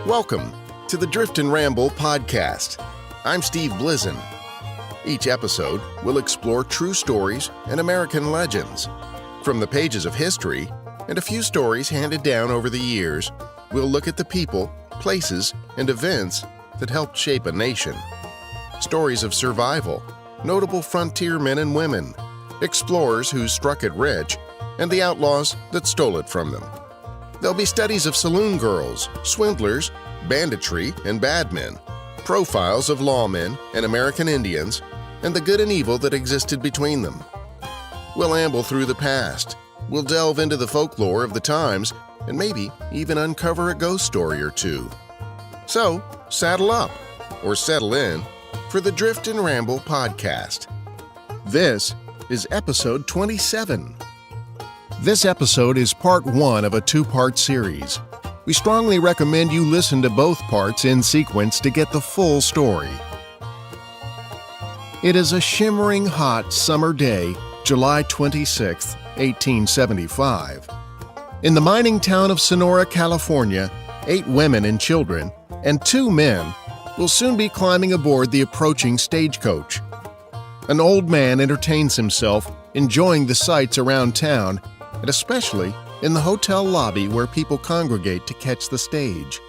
Welcome to the Drift and Ramble podcast. I'm Steve Blizen. Each episode will explore true stories and American legends. From the pages of history and a few stories handed down over the years, we'll look at the people, places, and events that helped shape a nation. Stories of survival, notable frontier men and women, explorers who struck it rich, and the outlaws that stole it from them. There'll be studies of saloon girls, swindlers, banditry, and bad men, profiles of lawmen and American Indians, and the good and evil that existed between them. We'll amble through the past. We'll delve into the folklore of the times and maybe even uncover a ghost story or two. So, saddle up or settle in for the Drift and Ramble podcast. This is episode 27. This episode is part one of a two-part series. We strongly recommend you listen to both parts in sequence to get the full story. It is a shimmering hot summer day, July 26, 1875. In the mining town of Sonora, California, 8 women and children, and 2 men will soon be climbing aboard the approaching stagecoach. An old man entertains himself, enjoying the sights around town, and especially in the hotel lobby where people congregate to catch the stage.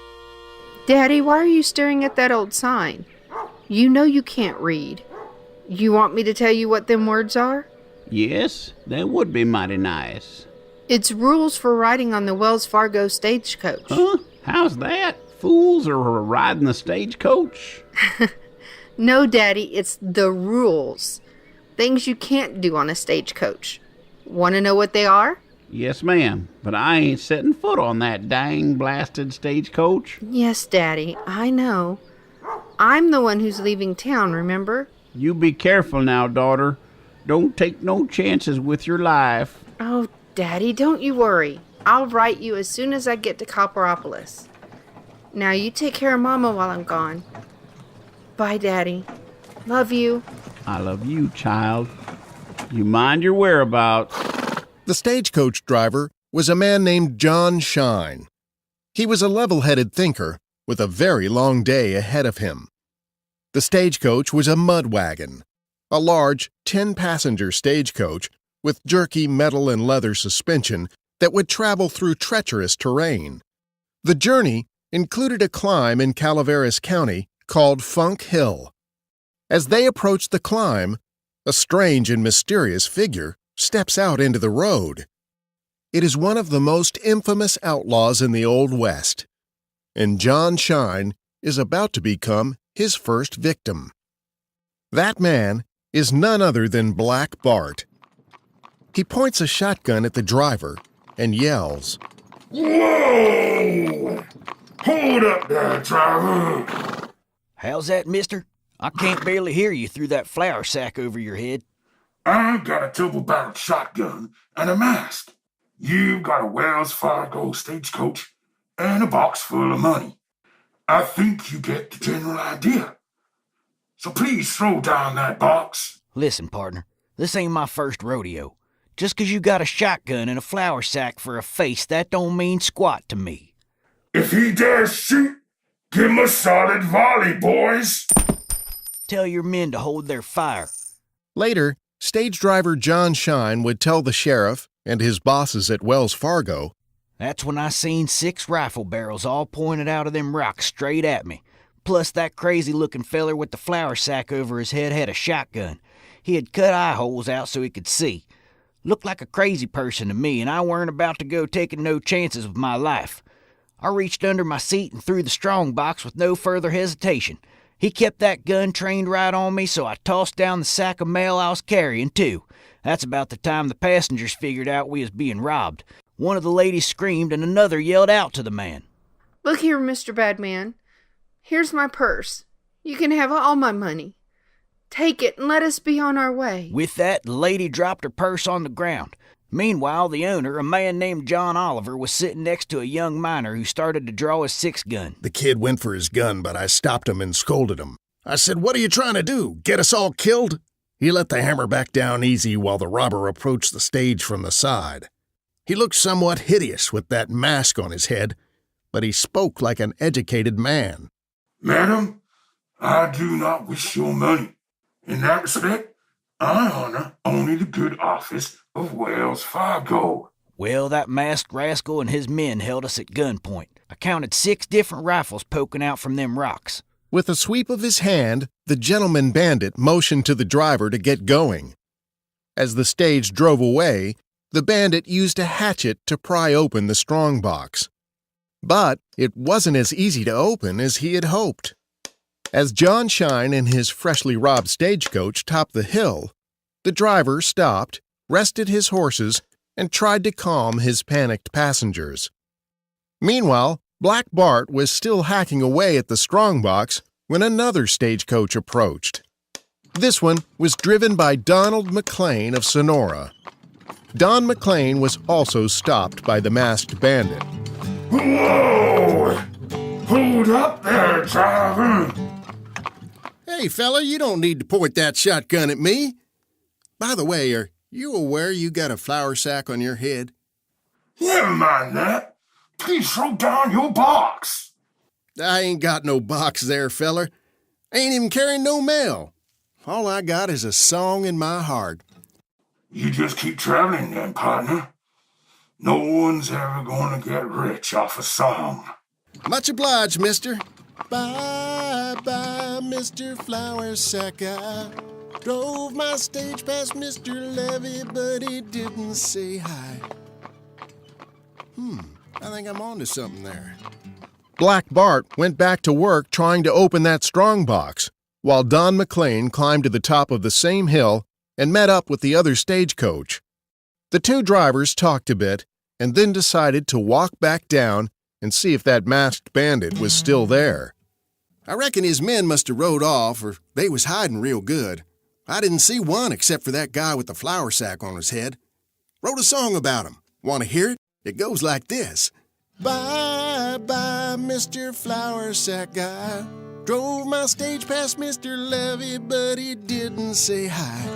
Daddy, why are you staring at that old sign? You know you can't read. You want me to tell you what them words are? Yes, that would be mighty nice. It's rules for riding on the Wells Fargo stagecoach. Huh? How's that? Fools are riding the stagecoach? No, Daddy, it's the rules. Things you can't do on a stagecoach. Want to know what they are? Yes, ma'am, but I ain't setting foot on that dang blasted stagecoach. Yes, Daddy, I know. I'm the one who's leaving town, remember? You be careful now, daughter. Don't take no chances with your life. Oh, Daddy, don't you worry. I'll write you as soon as I get to Copperopolis. Now you take care of Mama while I'm gone. Bye, Daddy. Love you. I love you, child. You mind your whereabouts. The stagecoach driver was a man named John Shine. He was a level-headed thinker with a very long day ahead of him. The stagecoach was a mud wagon, a large 10-passenger stagecoach with jerky metal and leather suspension that would travel through treacherous terrain. The journey included a climb in Calaveras County called Funk Hill. As they approached the climb, a strange and mysterious figure steps out into the road. It is one of the most infamous outlaws in the Old West, and John Shine is about to become his first victim. That man is none other than Black Bart. He points a shotgun at the driver and yells, "Whoa! Hold up there, driver!" "How's that, mister? I can't barely hear you through that flour sack over your head." "I got a double-barreled shotgun and a mask. You've got a Wells Fargo stagecoach and a box full of money. I think you get the general idea. So please throw down that box." "Listen, partner, this ain't my first rodeo. Just 'cause you got a shotgun and a flour sack for a face, that don't mean squat to me." "If he dares shoot, give him a solid volley, boys." "Tell your men to hold their fire." Later, stage driver John Shine would tell the sheriff and his bosses at Wells Fargo, "That's when I seen 6 rifle barrels all pointed out of them rocks straight at me. Plus that crazy-looking feller with the flour sack over his head had a shotgun. He had cut eye holes out so he could see. Looked like a crazy person to me, and I weren't about to go taking no chances with my life. I reached under my seat and threw the strong box with no further hesitation. He kept that gun trained right on me, so I tossed down the sack of mail I was carrying, too. That's about the time the passengers figured out we was being robbed. One of the ladies screamed, and another yelled out to the man. Look here, Mr. Badman. Here's my purse. You can have all my money. Take it and let us be on our way." With that, the lady dropped her purse on the ground. Meanwhile, the owner, a man named John Oliver, was sitting next to a young miner who started to draw his 6-gun. "The kid went for his gun, but I stopped him and scolded him. I said, 'What are you trying to do? Get us all killed?' He let the hammer back down easy while the robber approached the stage from the side. He looked somewhat hideous with that mask on his head, but he spoke like an educated man. Madam, I do not wish your money. In that respect, I honor only the good office of Wells Fargo. Well, that masked rascal and his men held us at gunpoint. I counted 6 different rifles poking out from them rocks. With a sweep of his hand, the gentleman bandit motioned to the driver to get going. As the stage drove away, the bandit used a hatchet to pry open the strongbox. But it wasn't as easy to open as he had hoped. As John Shine and his freshly robbed stagecoach topped the hill, the driver stopped, rested his horses, and tried to calm his panicked passengers. Meanwhile, Black Bart was still hacking away at the strongbox when another stagecoach approached. This one was driven by Donald McLean of Sonora. Don McLean was also stopped by the masked bandit. Whoa! Hold up there, driver! Hey, fella, you don't need to point that shotgun at me. By the way, are you aware you got a flour sack on your head? Never mind that. Please throw down your box. I ain't got no box there, feller. I ain't even carrying no mail. All I got is a song in my heart. You just keep traveling then, partner. No one's ever gonna get rich off a song. Much obliged, mister. Bye-bye, Mr. Flour Sack. I drove my stage past Mr. Levy, but he didn't say hi. I think I'm onto something there. Black Bart went back to work trying to open that strongbox, while Don McLean climbed to the top of the same hill and met up with the other stagecoach. The two drivers talked a bit and then decided to walk back down and see if that masked bandit was still there. I reckon his men must have rode off, or they was hiding real good. I didn't see one except for that guy with the flour sack on his head. Wrote a song about him. Want to hear it? It goes like this. Bye-bye, Mr. Flour Sack Guy. Drove my stage past Mr. Levy, but he didn't say hi.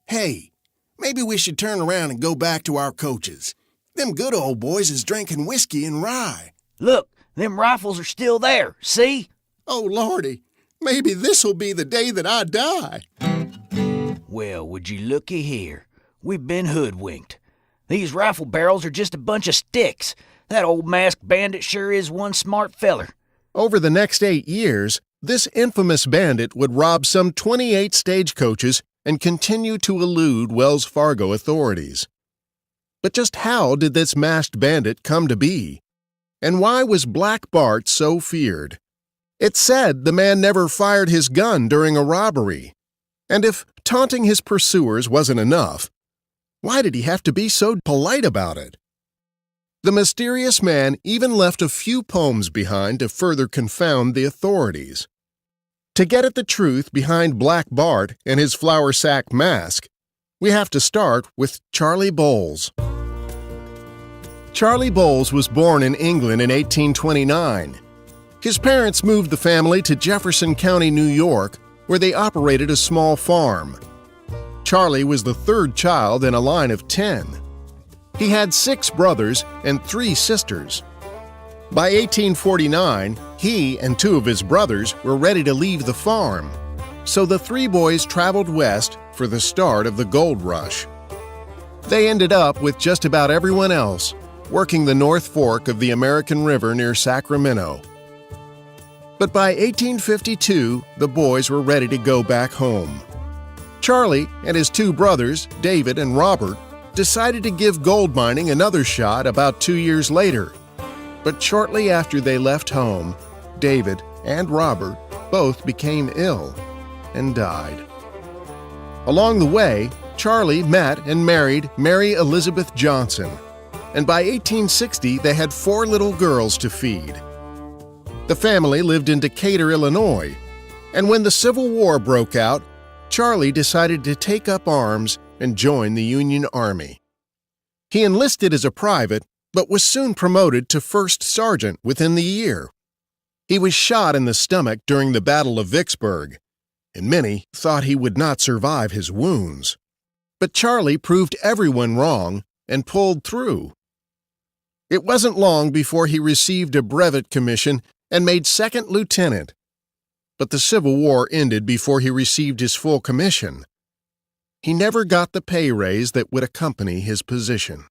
Hey, maybe we should turn around and go back to our coaches. Them good old boys is drinking whiskey and rye. Look, them rifles are still there, see? Oh, Lordy, maybe this'll be the day that I die. Well, would you looky here. We've been hoodwinked. These rifle barrels are just a bunch of sticks. That old masked bandit sure is one smart feller. Over the next 8 years, this infamous bandit would rob some 28 stagecoaches and continue to elude Wells Fargo authorities. But just how did this masked bandit come to be? And why was Black Bart so feared? It's said the man never fired his gun during a robbery. And if taunting his pursuers wasn't enough, why did he have to be so polite about it? The mysterious man even left a few poems behind to further confound the authorities. To get at the truth behind Black Bart and his flour sack mask, we have to start with Charlie Bowles. Charlie Bowles was born in England in 1829. His parents moved the family to Jefferson County, New York, where they operated a small farm. Charlie was the third child in a line of 10. He had 6 brothers and 3 sisters. By 1849, he and 2 of his brothers were ready to leave the farm, so the 3 boys traveled west for the start of the gold rush. They ended up with just about everyone else, working the North Fork of the American River near Sacramento. But by 1852, the boys were ready to go back home. Charlie and his 2 brothers, David and Robert, decided to give gold mining another shot about 2 years later. But shortly after they left home, David and Robert both became ill and died. Along the way, Charlie met and married Mary Elizabeth Johnson, and by 1860 they had 4 little girls to feed. The family lived in Decatur, Illinois, and when the Civil War broke out, Charlie decided to take up arms and join the Union Army. He enlisted as a private, but was soon promoted to first sergeant within the year. He was shot in the stomach during the Battle of Vicksburg, and many thought he would not survive his wounds. But Charlie proved everyone wrong and pulled through. It wasn't long before he received a brevet commission and made second lieutenant. But the Civil War ended before he received his full commission. He never got the pay raise that would accompany his position.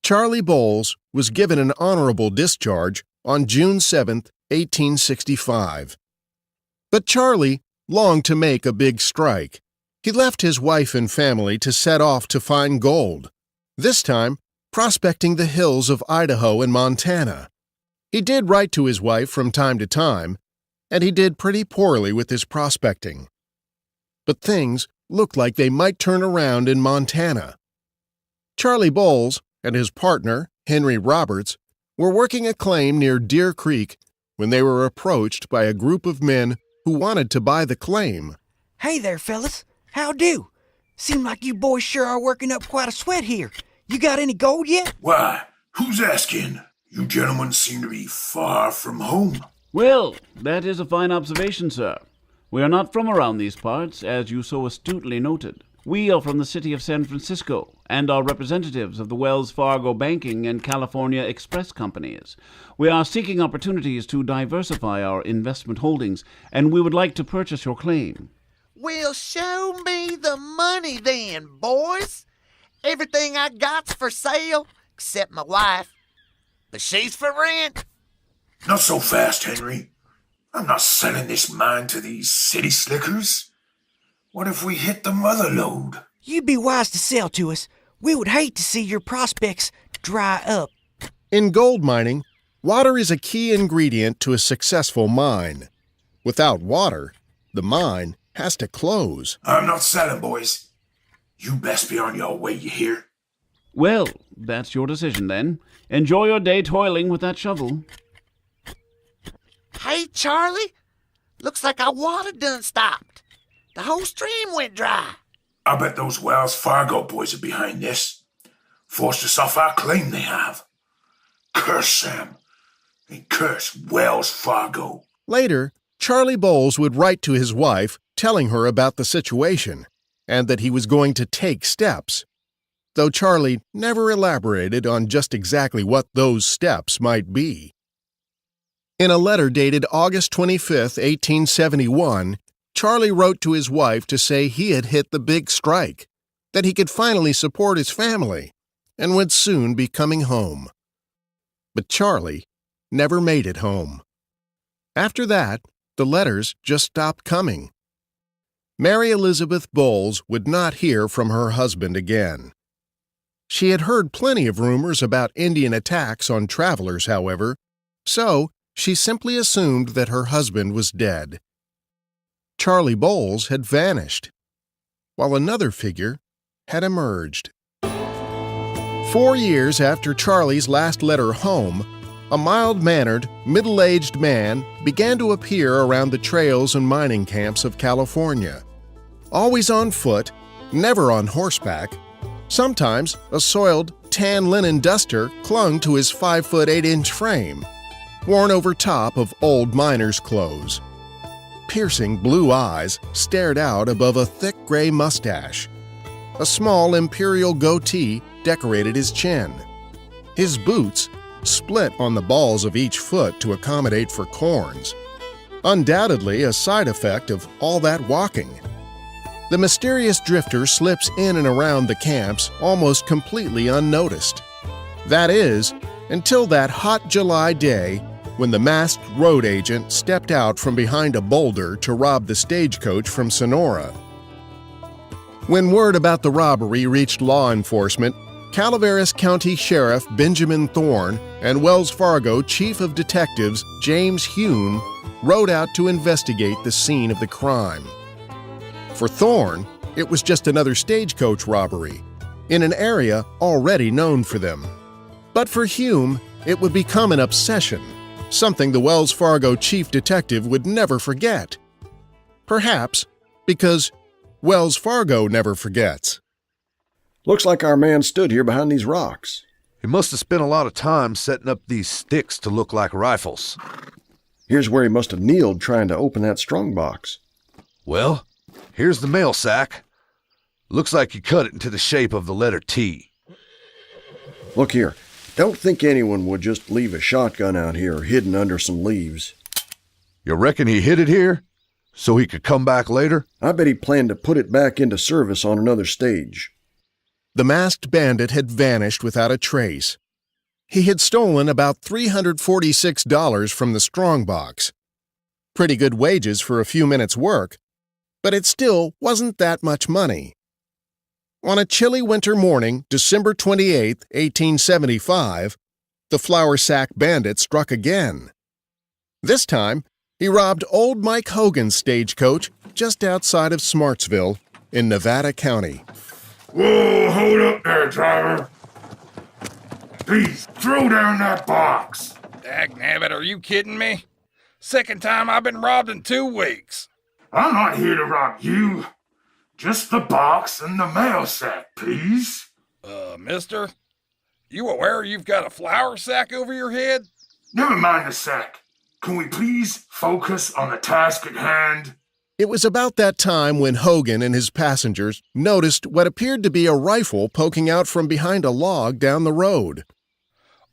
Charlie Bowles was given an honorable discharge on June 7, 1865. But Charlie longed to make a big strike. He left his wife and family to set off to find gold, this time prospecting the hills of Idaho and Montana. He did write to his wife from time to time, and he did pretty poorly with his prospecting. But things looked like they might turn around in Montana. Charlie Bowles and his partner, Henry Roberts, were working a claim near Deer Creek when they were approached by a group of men who wanted to buy the claim. Hey there, fellas. How do? Seem like you boys sure are working up quite a sweat here. You got any gold yet? Why, who's asking? You gentlemen seem to be far from home. Well, that is a fine observation, sir. We are not from around these parts, as you so astutely noted. We are from the city of San Francisco, and are representatives of the Wells Fargo banking and California Express companies. We are seeking opportunities to diversify our investment holdings, and we would like to purchase your claim. Well, show me the money then, boys. Everything I got's for sale, except my wife. But she's for rent. Not so fast, Henry. I'm not selling this mine to these city slickers. What if we hit the mother lode? You'd be wise to sell to us. We would hate to see your prospects dry up. In gold mining, water is a key ingredient to a successful mine. Without water, the mine has to close. I'm not selling, boys. You best be on your way, you hear? Well, that's your decision then. Enjoy your day toiling with that shovel. Hey, Charlie. Looks like our water done stopped. The whole stream went dry. I bet those Wells Fargo boys are behind this. Forced us off our claim they have. Curse them. And curse Wells Fargo. Later, Charlie Bowles would write to his wife telling her about the situation and that he was going to take steps, though Charlie never elaborated on just exactly what those steps might be. In a letter dated August 25, 1871, Charlie wrote to his wife to say he had hit the big strike, that he could finally support his family, and would soon be coming home. But Charlie never made it home. After that, the letters just stopped coming. Mary Elizabeth Bowles would not hear from her husband again. She had heard plenty of rumors about Indian attacks on travelers, however, so she simply assumed that her husband was dead. Charlie Bowles had vanished, while another figure had emerged. 4 years after Charlie's last letter home, a mild-mannered, middle-aged man began to appear around the trails and mining camps of California. Always on foot, never on horseback, sometimes a soiled tan linen duster clung to his 5'8" frame, worn over top of old miner's clothes. Piercing blue eyes stared out above a thick gray mustache. A small imperial goatee decorated his chin. His boots split on the balls of each foot to accommodate for corns, undoubtedly a side effect of all that walking. The mysterious drifter slips in and around the camps almost completely unnoticed. That is, until that hot July day when the masked road agent stepped out from behind a boulder to rob the stagecoach from Sonora. When word about the robbery reached law enforcement, Calaveras County Sheriff Benjamin Thorne and Wells Fargo Chief of Detectives James Hume rode out to investigate the scene of the crime. For Thorne, it was just another stagecoach robbery, in an area already known for them. But for Hume, it would become an obsession, something the Wells Fargo chief detective would never forget. Perhaps because Wells Fargo never forgets. Looks like our man stood here behind these rocks. He must have spent a lot of time setting up these sticks to look like rifles. Here's where he must have kneeled trying to open that strongbox. Well, here's the mail sack. Looks like you cut it into the shape of the letter T. Look here. Don't think anyone would just leave a shotgun out here hidden under some leaves. You reckon he hid it here so he could come back later? I bet he planned to put it back into service on another stage. The masked bandit had vanished without a trace. He had stolen about $346 from the strongbox. Pretty good wages for a few minutes' work, but it still wasn't that much money. On a chilly winter morning, December 28, 1875, the flour sack bandit struck again. This time, he robbed old Mike Hogan's stagecoach just outside of Smartsville in Nevada County. Whoa, hold up there, driver. Please, throw down that box. Dagnabbit, are you kidding me? Second time I've been robbed in 2 weeks. I'm not here to rob you. Just the box and the mail sack, please. Mister? You aware you've got a flour sack over your head? Never mind the sack. Can we please focus on the task at hand? It was about that time when Hogan and his passengers noticed what appeared to be a rifle poking out from behind a log down the road.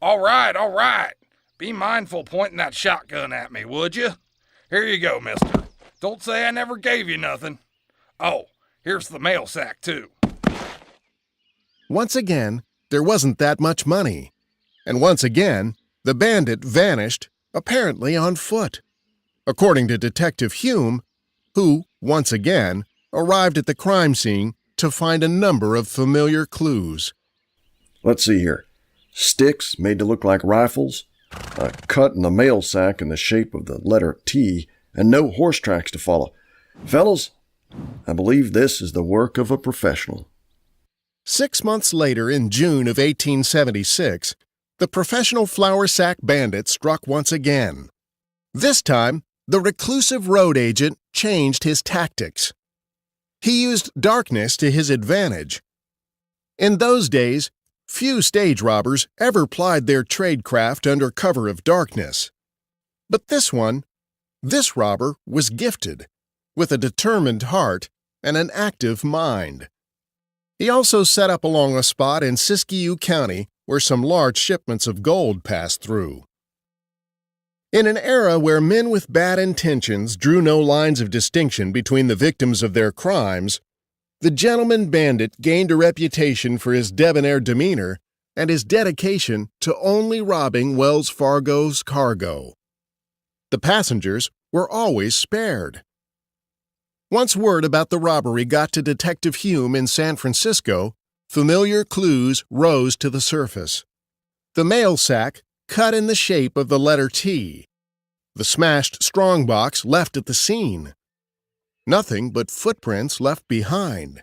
All right. Be mindful pointing that shotgun at me, would you? Here you go, mister. Don't say I never gave you nothing. Oh, here's the mail sack, too. Once again, there wasn't that much money. And once again, the bandit vanished, apparently on foot. According to Detective Hume, who, once again, arrived at the crime scene to find a number of familiar clues. Let's see here. Sticks made to look like rifles, a cut in the mail sack in the shape of the letter T, and no horse tracks to follow. Fellas, I believe this is the work of a professional. 6 months later, in June of 1876, the professional flour sack bandit struck once again. This time, the reclusive road agent changed his tactics. He used darkness to his advantage. In those days, few stage robbers ever plied their tradecraft under cover of darkness. But this robber was gifted, with a determined heart and an active mind. He also set up along a spot in Siskiyou County where some large shipments of gold passed through. In an era where men with bad intentions drew no lines of distinction between the victims of their crimes, the gentleman bandit gained a reputation for his debonair demeanor and his dedication to only robbing Wells Fargo's cargo. The passengers were always spared. Once word about the robbery got to Detective Hume in San Francisco, familiar clues rose to the surface. The mail sack cut in the shape of the letter T. The smashed strongbox left at the scene. Nothing but footprints left behind.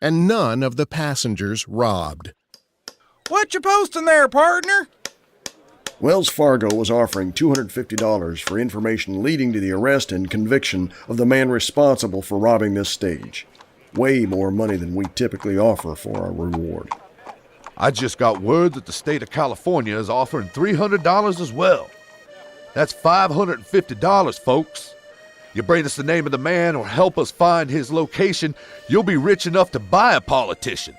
And none of the passengers robbed. What you posting there, partner? Wells Fargo was offering $250 for information leading to the arrest and conviction of the man responsible for robbing this stage. Way more money than we typically offer for our reward. I just got word that the state of California is offering $300 as well. That's $550, folks. You bring us the name of the man or help us find his location, you'll be rich enough to buy a politician.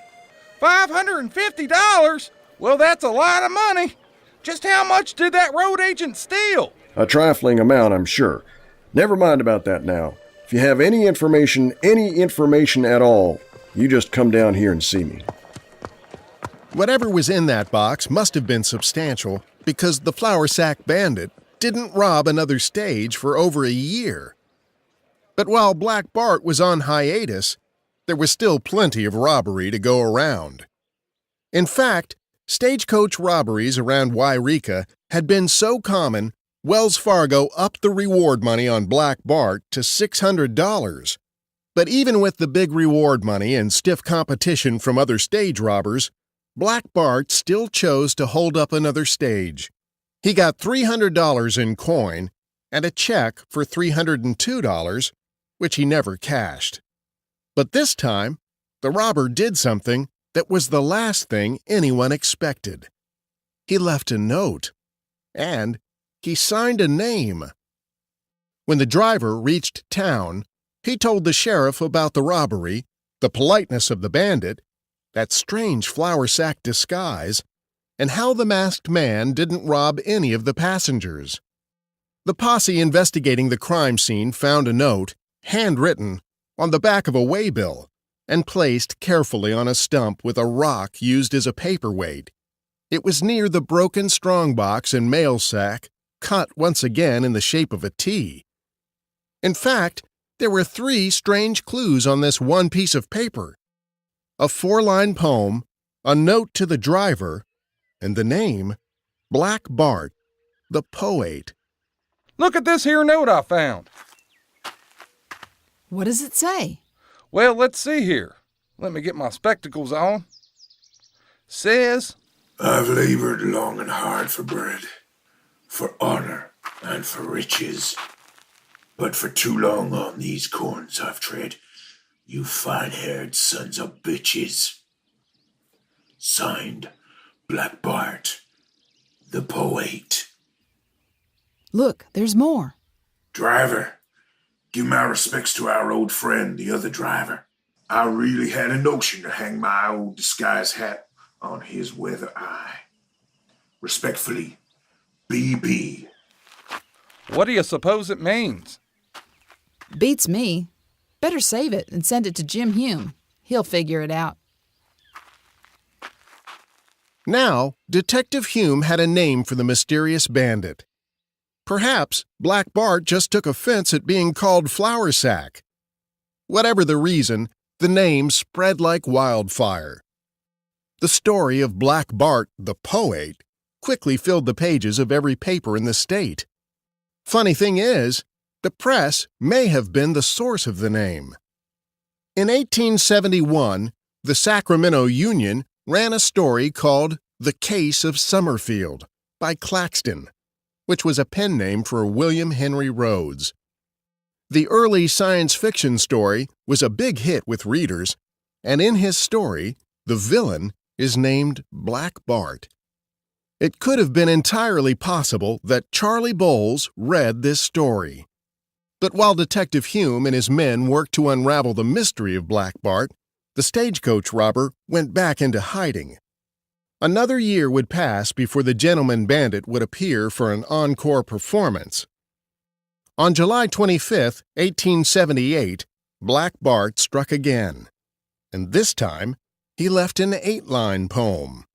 $550? Well, that's a lot of money. Just how much did that road agent steal? A trifling amount, I'm sure. Never mind about that now. If you have any information at all, you just come down here and see me. Whatever was in that box must have been substantial because the flour sack bandit didn't rob another stage for over a year. But while Black Bart was on hiatus, there was still plenty of robbery to go around. In fact, stagecoach robberies around Wairika had been so common, Wells Fargo upped the reward money on Black Bart to $600. But even with the big reward money and stiff competition from other stage robbers, Black Bart still chose to hold up another stage. He got $300 in coin and a check for $302, which he never cashed. But this time, the robber did something that was the last thing anyone expected. He left a note, and he signed a name. When the driver reached town, he told the sheriff about the robbery, the politeness of the bandit, that strange flour sack disguise, and how the masked man didn't rob any of the passengers. The posse investigating the crime scene found a note, handwritten, on the back of a waybill and placed carefully on a stump with a rock used as a paperweight. It was near the broken strongbox and mail sack, cut once again in the shape of a T. In fact, there were 3 strange clues on this one piece of paper: a 4-line poem, a note to the driver, and the name Black Bart, the poet. Look at this here note I found. What does it say? Well, let's see here. Let me get my spectacles on. Says, I've labored long and hard for bread, for honor and for riches. But for too long on these corns I've tread, you fine-haired sons of bitches. Signed, Black Bart, the poet. Look, there's more. Driver, give my respects to our old friend, the other driver. I really had a notion to hang my old disguise hat on his weather eye. Respectfully, B.B. what do you suppose it means? Beats me. Better save it and send it to Jim Hume. He'll figure it out. Now, Detective Hume had a name for the mysterious bandit. Perhaps Black Bart just took offense at being called Flour Sack. Whatever the reason, the name spread like wildfire. The story of Black Bart, the poet, quickly filled the pages of every paper in the state. Funny thing is, the press may have been the source of the name. In 1871, the Sacramento Union ran a story called The Case of Summerfield by Claxton, which was a pen name for William Henry Rhodes. The early science fiction story was a big hit with readers, and in his story, the villain is named Black Bart. It could have been entirely possible that Charlie Bowles read this story. But while Detective Hume and his men worked to unravel the mystery of Black Bart, the stagecoach robber went back into hiding. Another year would pass before the gentleman bandit would appear for an encore performance. On July 25, 1878, Black Bart struck again, and this time he left an 8-line poem.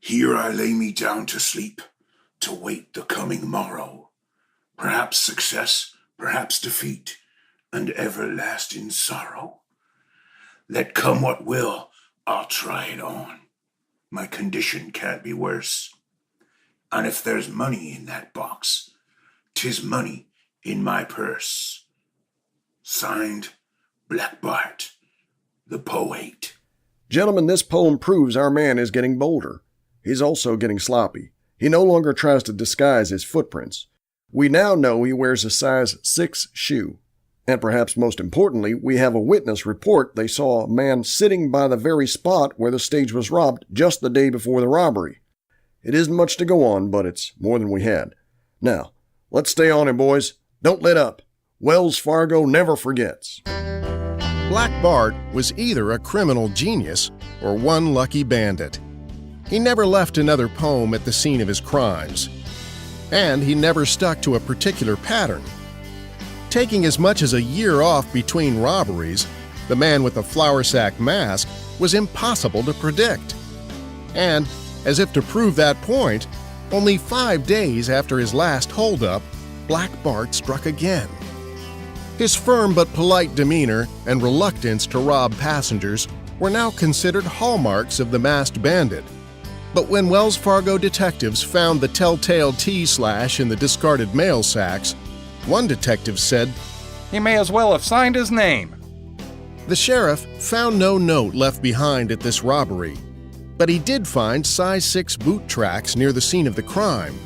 Here I lay me down to sleep, to wait the coming morrow. Perhaps success, perhaps defeat, and everlasting sorrow. Let come what will, I'll try it on. My condition can't be worse. And if there's money in that box, 'tis money in my purse. Signed, Black Bart, the poet. Gentlemen, this poem proves our man is getting bolder. He's also getting sloppy. He no longer tries to disguise his footprints. We now know he wears a size 6 shoe. And perhaps most importantly, we have a witness report they saw a man sitting by the very spot where the stage was robbed just the day before the robbery. It isn't much to go on, but it's more than we had. Now, let's stay on it, boys. Don't let up. Wells Fargo never forgets. Black Bart was either a criminal genius or one lucky bandit. He never left another poem at the scene of his crimes, and he never stuck to a particular pattern. Taking as much as a year off between robberies, the man with the flour sack mask was impossible to predict. And, as if to prove that point, only 5 days after his last holdup, Black Bart struck again. His firm but polite demeanor and reluctance to rob passengers were now considered hallmarks of the masked bandit. But when Wells Fargo detectives found the telltale T-slash in the discarded mail sacks, one detective said, He may as well have signed his name. The sheriff found no note left behind at this robbery, but he did find size 6 boot tracks near the scene of the crime.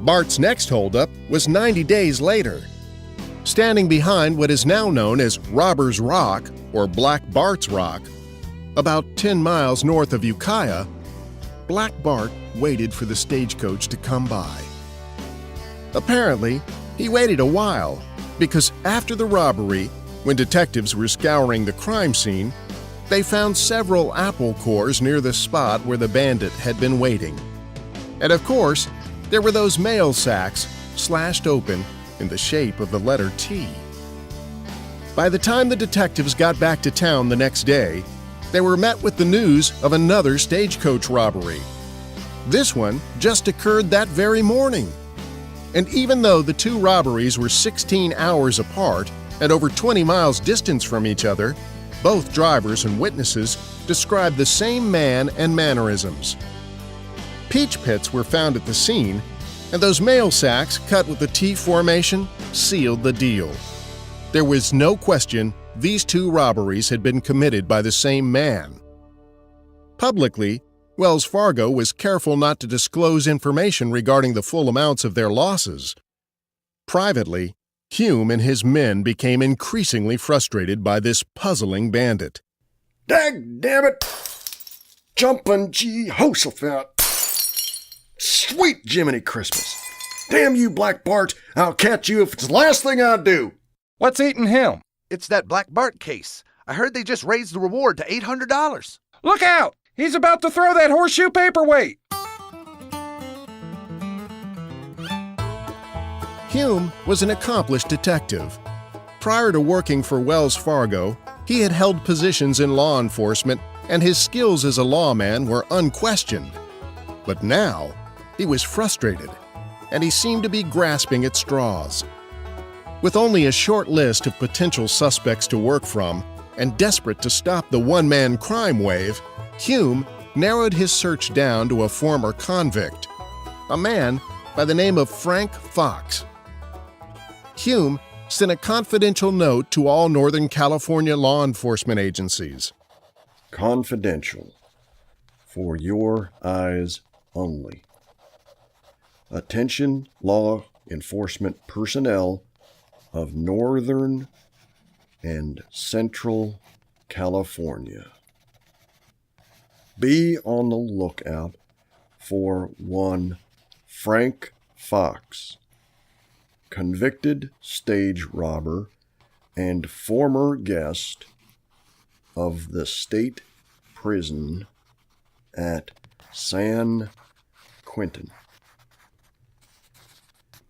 Bart's next holdup was 90 days later. Standing behind what is now known as Robber's Rock, or Black Bart's Rock, about 10 miles north of Ukiah, Black Bart waited for the stagecoach to come by. Apparently, he waited a while, because after the robbery, when detectives were scouring the crime scene, they found several apple cores near the spot where the bandit had been waiting. And of course, there were those mail sacks slashed open in the shape of the letter T. By the time the detectives got back to town the next day, they were met with the news of another stagecoach robbery. This one just occurred that very morning. And even though the two robberies were 16 hours apart and over 20 miles distance from each other, both drivers and witnesses described the same man and mannerisms. Peach pits were found at the scene, and those mail sacks cut with the T formation sealed the deal. There was no question these two robberies had been committed by the same man. Publicly, Wells Fargo was careful not to disclose information regarding the full amounts of their losses. Privately, Hume and his men became increasingly frustrated by this puzzling bandit. Dagnabbit! Jumpin' Jehoshaphat! Sweet Jiminy Christmas! Damn you, Black Bart! I'll catch you if it's the last thing I do! What's eating him? It's that Black Bart case. I heard they just raised the reward to $800. Look out! He's about to throw that horseshoe paperweight! Hume was an accomplished detective. Prior to working for Wells Fargo, he had held positions in law enforcement, and his skills as a lawman were unquestioned. But now, he was frustrated, and he seemed to be grasping at straws. With only a short list of potential suspects to work from, and desperate to stop the one-man crime wave, Hume narrowed his search down to a former convict, a man by the name of Frank Fox. Hume sent a confidential note to all Northern California law enforcement agencies. Confidential. For your eyes only. Attention law enforcement personnel of Northern and Central California. Be on the lookout for one Frank Fox, convicted stage robber and former guest of the state prison at San Quentin.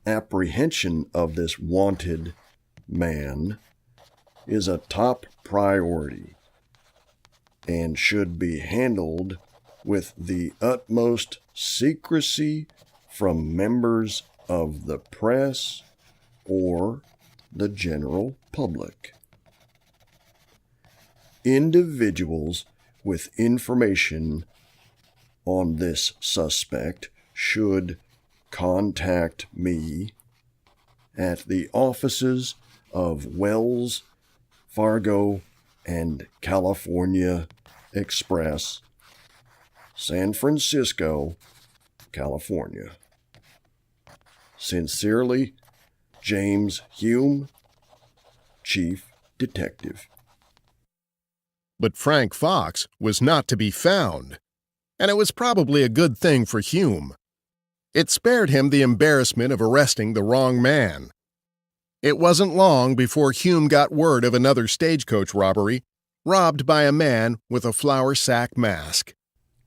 Apprehension of this wanted man is a top priority and should be handled with the utmost secrecy from members of the press or the general public. Individuals with information on this suspect should contact me at the offices of Wells Fargo and California Express, San Francisco, California. Sincerely, James Hume, Chief Detective. But Frank Fox was not to be found, and it was probably a good thing for Hume. It spared him the embarrassment of arresting the wrong man. It wasn't long before Hume got word of another stagecoach robbery, robbed by a man with a flour sack mask.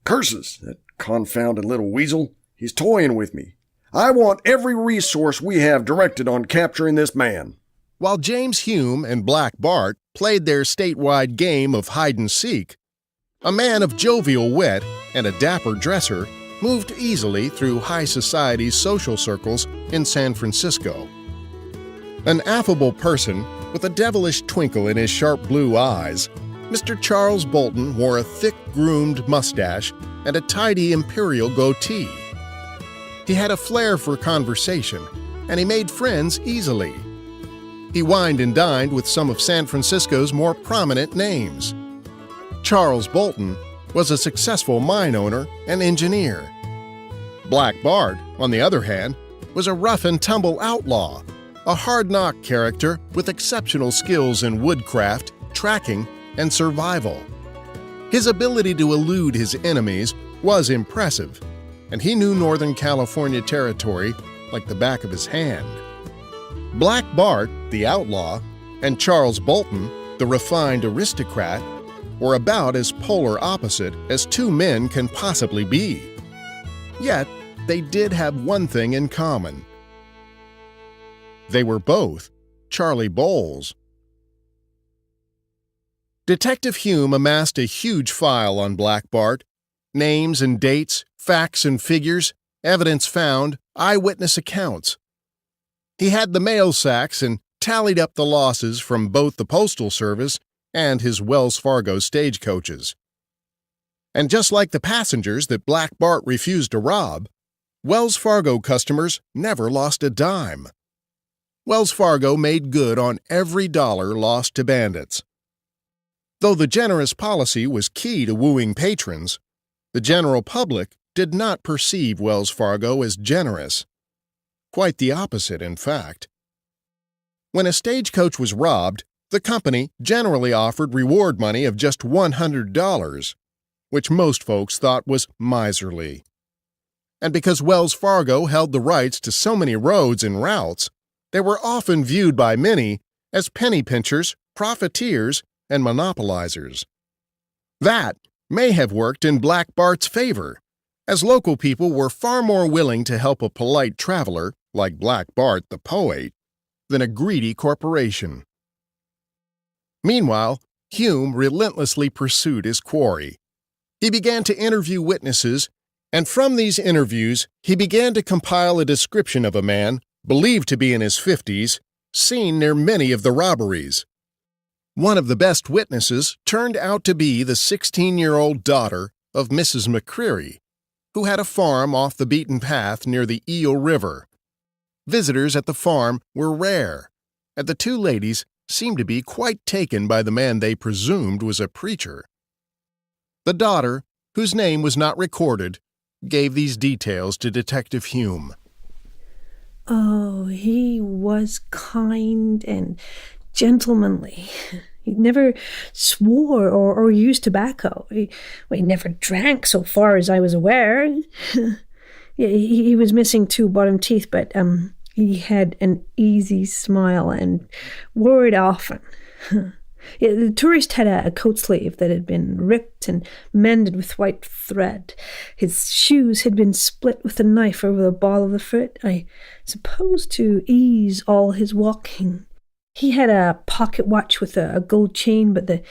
Curses, that confounded little weasel. He's toying with me. I want every resource we have directed on capturing this man. While James Hume and Black Bart played their statewide game of hide-and-seek, a man of jovial wit and a dapper dresser moved easily through high society's social circles in San Francisco. An affable person with a devilish twinkle in his sharp blue eyes, Mr. Charles Bolton wore a thick-groomed mustache and a tidy imperial goatee. He had a flair for conversation, and he made friends easily. He wined and dined with some of San Francisco's more prominent names. Charles Bolton was a successful mine owner and engineer. Black Bart, on the other hand, was a rough-and-tumble outlaw, a hard-knock character with exceptional skills in woodcraft, tracking, and survival. His ability to elude his enemies was impressive, and he knew Northern California territory like the back of his hand. Black Bart, the outlaw, and Charles Bolton, the refined aristocrat, were about as polar opposite as two men can possibly be. Yet, they did have one thing in common. They were both Charlie Bowles. Detective Hume amassed a huge file on Black Bart: names and dates, facts and figures, evidence found, eyewitness accounts. He had the mail sacks and tallied up the losses from both the Postal Service and his Wells Fargo stagecoaches. And just like the passengers that Black Bart refused to rob, Wells Fargo customers never lost a dime. Wells Fargo made good on every dollar lost to bandits. Though the generous policy was key to wooing patrons, the general public did not perceive Wells Fargo as generous. Quite the opposite, in fact. When a stagecoach was robbed, the company generally offered reward money of just $100, which most folks thought was miserly. And because Wells Fargo held the rights to so many roads and routes, they were often viewed by many as penny pinchers, profiteers, and monopolizers. That may have worked in Black Bart's favor, as local people were far more willing to help a polite traveler, like Black Bart the poet, than a greedy corporation. Meanwhile, Hume relentlessly pursued his quarry. He began to interview witnesses, and from these interviews, he began to compile a description of a man, believed to be in his 50s, seen near many of the robberies. One of the best witnesses turned out to be the 16-year-old daughter of Mrs. McCreary, who had a farm off the beaten path near the Eel River. Visitors at the farm were rare, and the two ladies seemed to be quite taken by the man they presumed was a preacher. The daughter, whose name was not recorded, gave these details to Detective Hume. Oh, he was kind and gentlemanly. He never swore or used tobacco. He never drank, so far as I was aware. He was missing 2 bottom teeth, but he had an easy smile and wore it often. The tourist had a coat sleeve that had been ripped and mended with white thread. His shoes had been split with a knife over the ball of the foot, I suppose to ease all his walking. He had a pocket watch with a gold chain, but the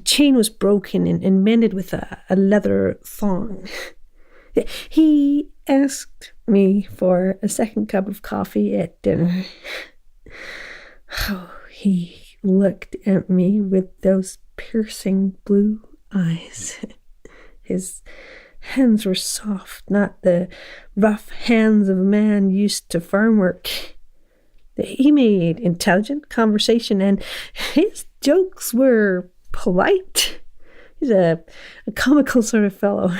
chain was broken and mended with a leather thong. He asked me for a second cup of coffee at dinner. Oh, he looked at me with those piercing blue eyes. His hands were soft, not the rough hands of a man used to farm work. He made intelligent conversation, and his jokes were polite. He's a comical sort of fellow.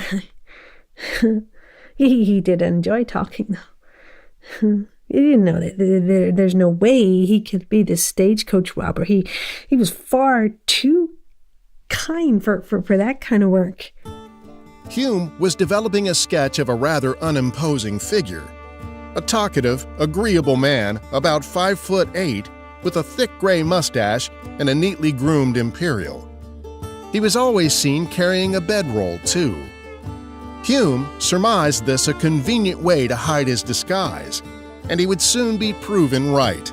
He did enjoy talking, though. He didn't know that there's no way he could be this stagecoach robber. He was far too kind for that kind of work. Hume was developing a sketch of a rather unimposing figure. A talkative, agreeable man about 5'8", with a thick gray mustache and a neatly groomed imperial. He was always seen carrying a bedroll, too. Hume surmised this a convenient way to hide his disguise, and he would soon be proven right.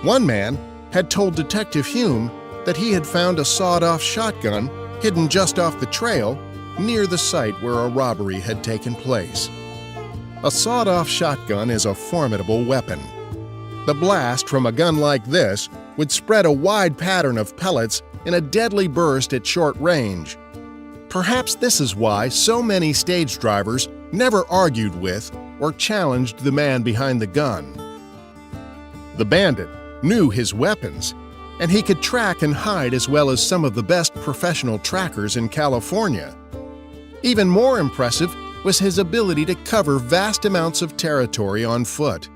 One man had told Detective Hume that he had found a sawed-off shotgun hidden just off the trail near the site where a robbery had taken place. A sawed-off shotgun is a formidable weapon. The blast from a gun like this would spread a wide pattern of pellets in a deadly burst at short range. Perhaps this is why so many stage drivers never argued with or challenged the man behind the gun. The bandit knew his weapons, and he could track and hide as well as some of the best professional trackers in California. Even more impressive was his ability to cover vast amounts of territory on foot.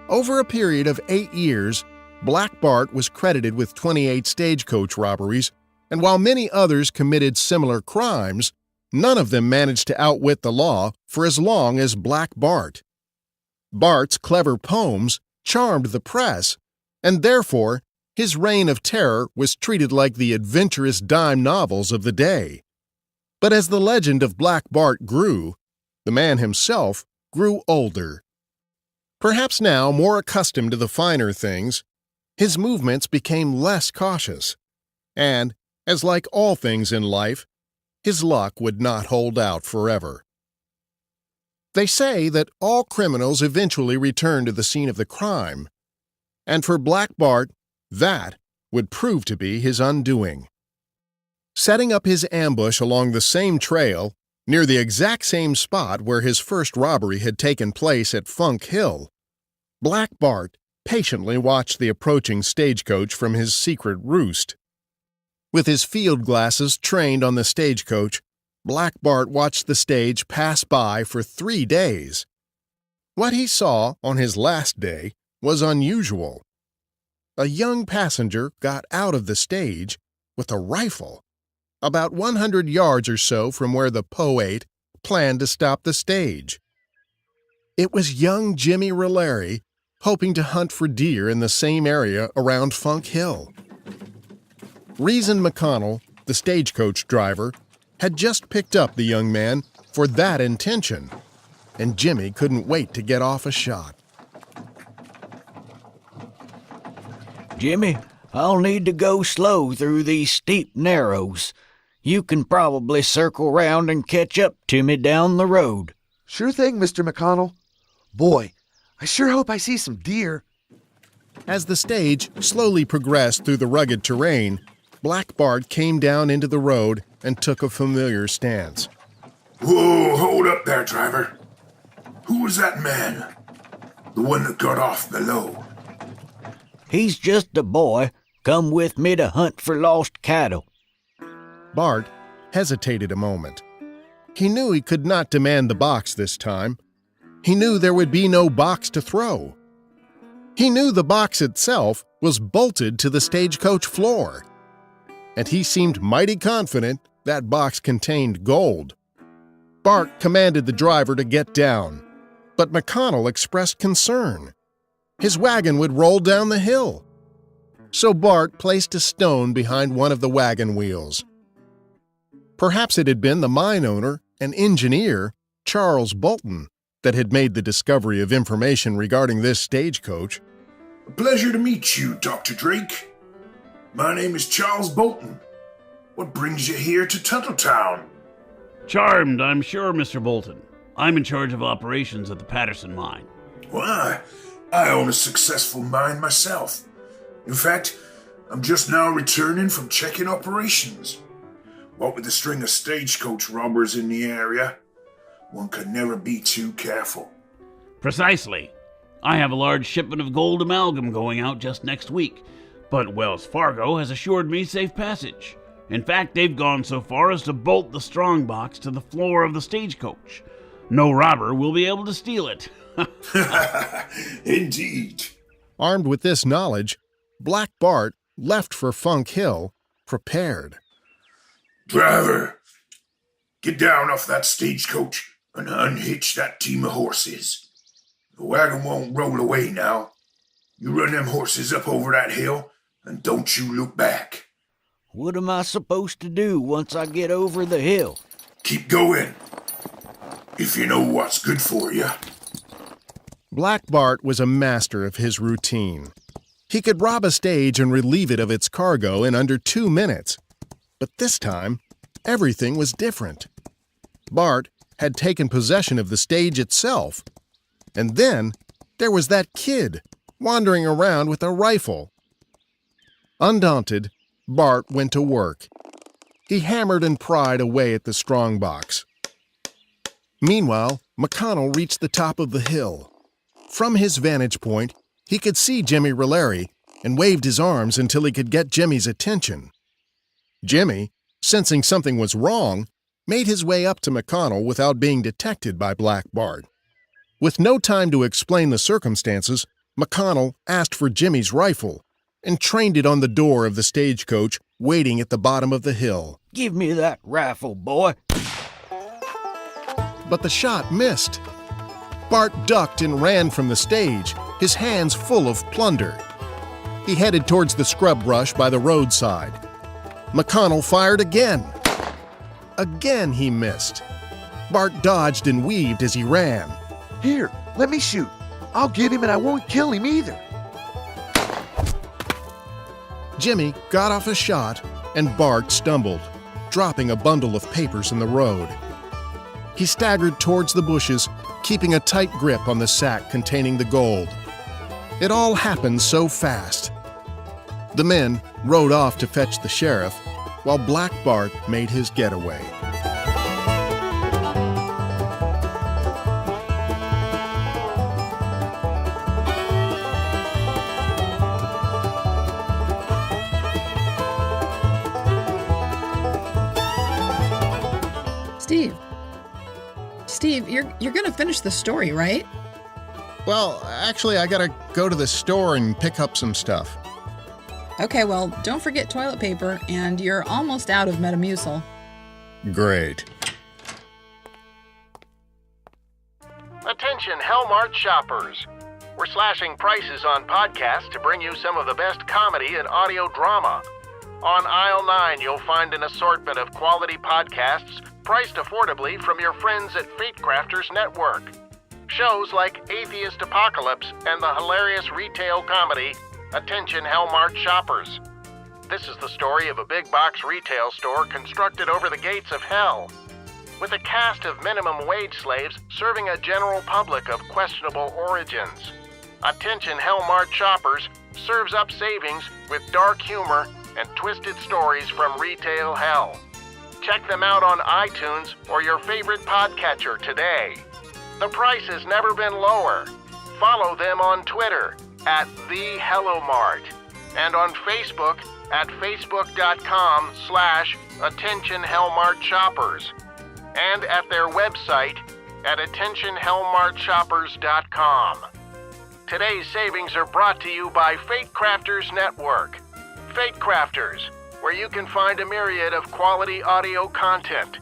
Over a period of 8 years, Black Bart was credited with 28 stagecoach robberies, and while many others committed similar crimes, none of them managed to outwit the law for as long as Black Bart. Bart's clever poems charmed the press, and therefore his reign of terror was treated like the adventurous dime novels of the day. But as the legend of Black Bart grew, the man himself grew older. Perhaps now more accustomed to the finer things, his movements became less cautious, and, as like all things in life, his luck would not hold out forever. They say that all criminals eventually return to the scene of the crime, and for Black Bart, that would prove to be his undoing. Setting up his ambush along the same trail, near the exact same spot where his first robbery had taken place at Funk Hill, Black Bart patiently watched the approaching stagecoach from his secret roost. With his field glasses trained on the stagecoach, Black Bart watched the stage pass by for 3 days. What he saw on his last day was unusual. A young passenger got out of the stage with a rifle, about 100 yards or so from where the poet planned to stop the stage. It was young Jimmy Rolary, hoping to hunt for deer in the same area around Funk Hill. Reason McConnell, the stagecoach driver, had just picked up the young man for that intention, and Jimmy couldn't wait to get off a shot. Jimmy, I'll need to go slow through these steep narrows. You can probably circle round and catch up to me down the road. Sure thing, Mr. McConnell. Boy, I sure hope I see some deer. As the stage slowly progressed through the rugged terrain, Black Bart came down into the road and took a familiar stance. Whoa, hold up there, driver. Who was that man? The one that got off below? He's just a boy, come with me to hunt for lost cattle. Bart hesitated a moment. He knew he could not demand the box this time. He knew there would be no box to throw. He knew the box itself was bolted to the stagecoach floor. And he seemed mighty confident that box contained gold. Bart commanded the driver to get down, but McConnell expressed concern. His wagon would roll down the hill. So Bart placed a stone behind one of the wagon wheels. Perhaps it had been the mine owner and engineer, Charles Bolton, that had made the discovery of information regarding this stagecoach. A pleasure to meet you, Dr. Drake. My name is Charles Bolton. What brings you here to Tuttletown? Charmed, I'm sure, Mr. Bolton. I'm in charge of operations at the Patterson mine. Why, I own a successful mine myself. In fact, I'm just now returning from checking operations. What with the string of stagecoach robbers in the area, one could never be too careful. Precisely. I have a large shipment of gold amalgam going out just next week, but Wells Fargo has assured me safe passage. In fact, they've gone so far as to bolt the strongbox to the floor of the stagecoach. No robber will be able to steal it. Indeed. Armed with this knowledge, Black Bart left for Funk Hill, prepared. Driver, get down off that stagecoach and unhitch that team of horses. The wagon won't roll away now. You run them horses up over that hill, and don't you look back. What am I supposed to do once I get over the hill? Keep going, if you know what's good for you. Black Bart was a master of his routine. He could rob a stage and relieve it of its cargo in under 2 minutes. But this time, everything was different. Bart had taken possession of the stage itself. And then there was that kid wandering around with a rifle. Undaunted, Bart went to work. He hammered and pried away at the strongbox. Meanwhile, McConnell reached the top of the hill. From his vantage point, he could see Jimmy Rolary and waved his arms until he could get Jimmy's attention. Jimmy, sensing something was wrong, made his way up to McConnell without being detected by Black Bart. With no time to explain the circumstances, McConnell asked for Jimmy's rifle and trained it on the door of the stagecoach waiting at the bottom of the hill. Give me that rifle, boy. But the shot missed. Bart ducked and ran from the stage, his hands full of plunder. He headed towards the scrub brush by the roadside. McConnell fired again. Again he missed. Bart dodged and weaved as he ran. Here, let me shoot. I'll get him and I won't kill him either. Jimmy got off a shot and Bart stumbled, dropping a bundle of papers in the road. He staggered towards the bushes, keeping a tight grip on the sack containing the gold. It all happened so fast. The men rode off to fetch the sheriff, while Black Bart made his getaway. Steve, you're gonna finish the story, right? Well, actually, I gotta go to the store and pick up some stuff. Okay, well, don't forget toilet paper, and you're almost out of Metamucil. Great. Attention Hellmart shoppers. We're slashing prices on podcasts to bring you some of the best comedy and audio drama. On aisle 9, you'll find an assortment of quality podcasts priced affordably from your friends at Fate Crafters Network. Shows like Atheist Apocalypse and the hilarious retail comedy Attention Hellmart shoppers. This is the story of a big box retail store constructed over the gates of hell, with a cast of minimum wage slaves serving a general public of questionable origins. Attention Hellmart shoppers serves up savings with dark humor and twisted stories from retail hell. Check them out on iTunes or your favorite podcatcher today. The price has never been lower. Follow them on Twitter at @TheHelloMart and on Facebook at facebook.com/AttentionHellmartShoppers and at their website at AttentionHellmartShoppers.com. Today's savings are brought to you by Fate Crafters Network. Fate Crafters, where you can find a myriad of quality audio content.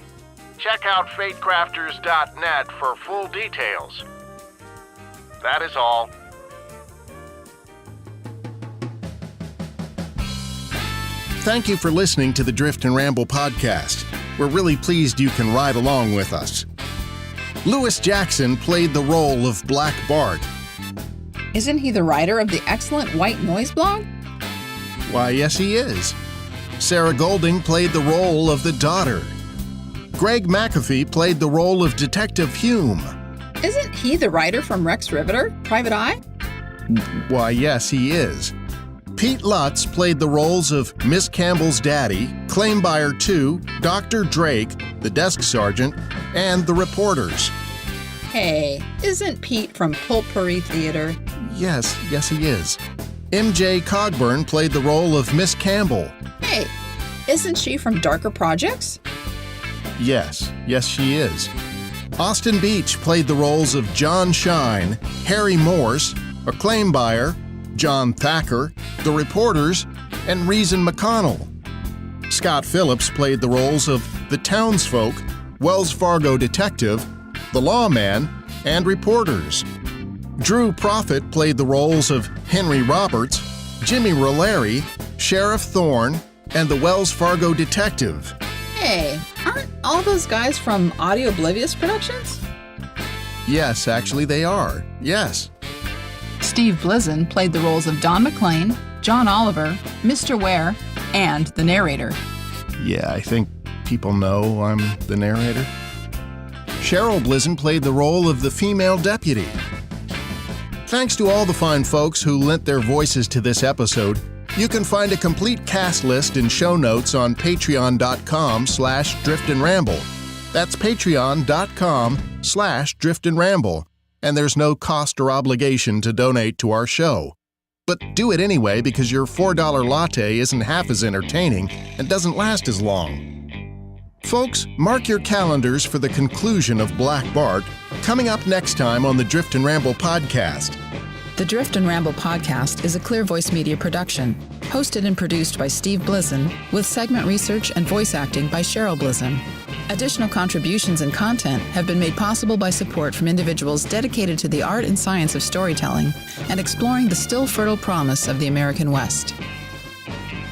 Check out fatecrafters.net for full details. That is all. Thank you for listening to the Drift and Ramble podcast. We're really pleased you can ride along with us. Lewis Jackson played the role of Black Bart. Isn't he the writer of the excellent White Noise blog? Why, yes, he is. Sarah Golding played the role of the daughter. Greg McAfee played the role of Detective Hume. Isn't he the writer from Rex Riveter, Private Eye? Why, yes, he is. Pete Lutz played the roles of Miss Campbell's daddy, Claim Buyer 2, Dr. Drake, the desk sergeant, and the reporters. Hey, isn't Pete from Potpourri Theater? Yes, he is. MJ Cogburn played the role of Miss Campbell. Hey, isn't she from Darker Projects? Yes, she is. Austin Beach played the roles of John Shine, Harry Morse, a claim buyer, John Thacker, the reporters, and Reason McConnell. Scott Phillips played the roles of the townsfolk, Wells Fargo detective, the lawman, and reporters. Drew Profit played the roles of Henry Roberts, Jimmy Rolleri, Sheriff Thorne, and the Wells Fargo detective. Hey, aren't all those guys from Audio Oblivious Productions? Yes, actually they are. Yes. Steve Blizzen played the roles of Don McLean, John Oliver, Mr. Ware, and the narrator. Yeah, I think people know I'm the narrator. Cheryl Blizzen played the role of the female deputy. Thanks to all the fine folks who lent their voices to this episode. You can find a complete cast list and show notes on patreon.com/driftanramble. That's patreon.com/driftanramble. And there's no cost or obligation to donate to our show. But do it anyway because your $4 latte isn't half as entertaining and doesn't last as long. Folks, mark your calendars for the conclusion of Black Bart coming up next time on the Drift and Ramble podcast. The Drift and Ramble podcast is a Clear Voice Media production, hosted and produced by Steve Blizzen, with segment research and voice acting by Cheryl Blizzen. Additional contributions and content have been made possible by support from individuals dedicated to the art and science of storytelling and exploring the still fertile promise of the American West.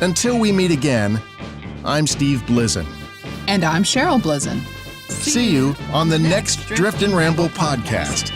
Until we meet again, I'm Steve Blizzen. And I'm Cheryl Blizzen. See you on the next Drift and Ramble podcast.